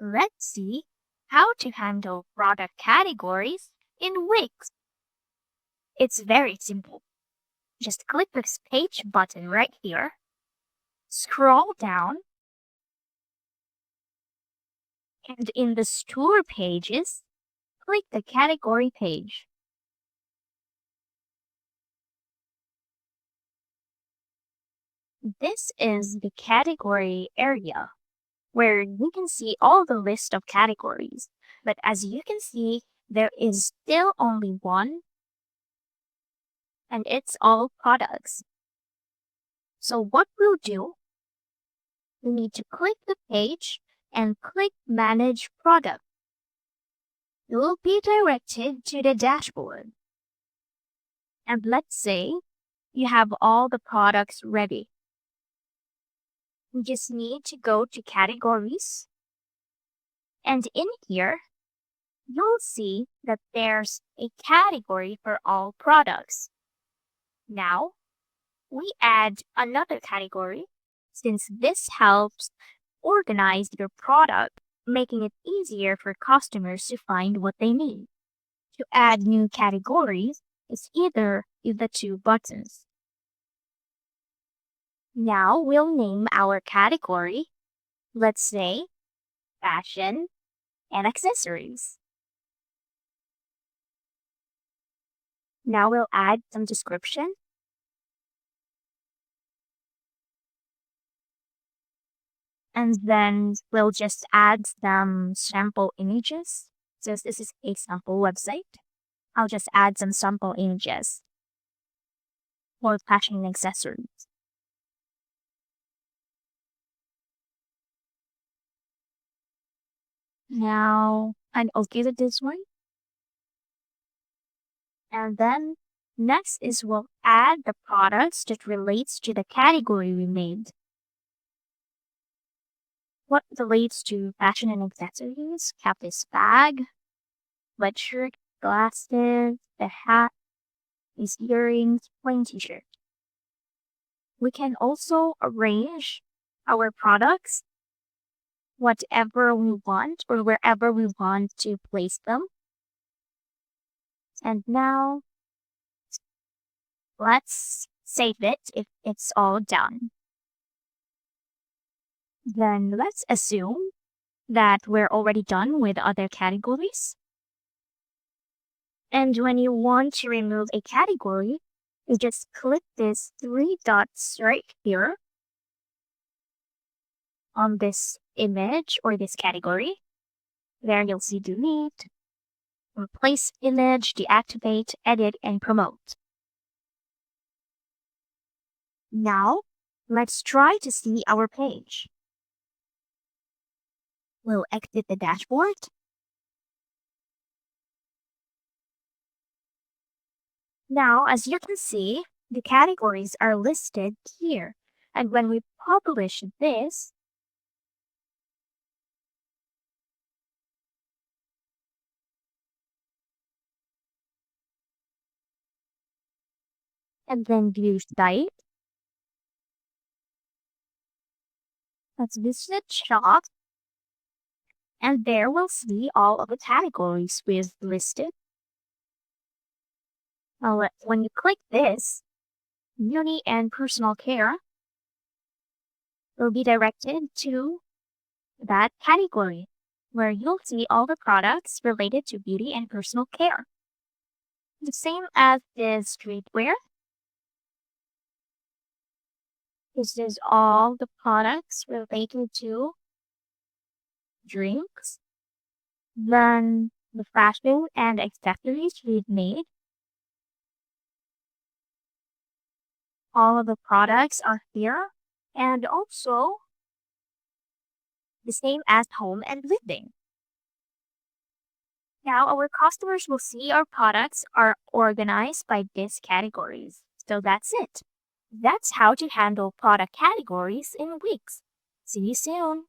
Let's see how to handle product categories in Wix. It's very simple. Just click this page button right here, scroll down, and in the store pages, click the category page. This is the category area where you can see all the list of categories. But as you can see, there is still only one, and it's all products. So what we'll do, we need to click the page and click Manage Product. You will be directed to the dashboard. And let's say you have all the products ready. We just need to go to Categories. And in here, you'll see that there's a category for all products. Now, we add another category since this helps organize your product, making it easier for customers to find what they need. To add new categories is either of the two buttons. Now we'll name our category, let's say, fashion and accessories. Now we'll add some description. And then we'll just add some sample images. Since this is a sample website, I'll just add some sample images for fashion and accessories. Now, I'll give it this one. And then next is we'll add the products that relates to the category we made. What relates to fashion and accessories? Have this bag, sweatshirt, glasses, the hat, these earrings, plain t-shirt. We can also arrange our products whatever we want or wherever we want to place them. And now let's save it if it's all done. Then let's assume that we're already done with other categories. And when you want to remove a category, you just click this three dots right here on this image or this category. There you'll see delete, replace image, deactivate, edit, and promote. Now, let's try to see our page. We'll exit the dashboard. Now, as you can see, the categories are listed here. And when we publish this, and then view site, let's visit shop. And there we'll see all of the categories we've listed. When you click this, beauty and personal care will be directed to that category where you'll see all the products related to beauty and personal care. The same as the streetwear. This is all the products related to drinks. Then the fashion and accessories we've made. All of the products are here. And also the same as home and living. Now our customers will see our products are organized by these categories. So that's it. That's how to handle product categories in Wix. See you soon.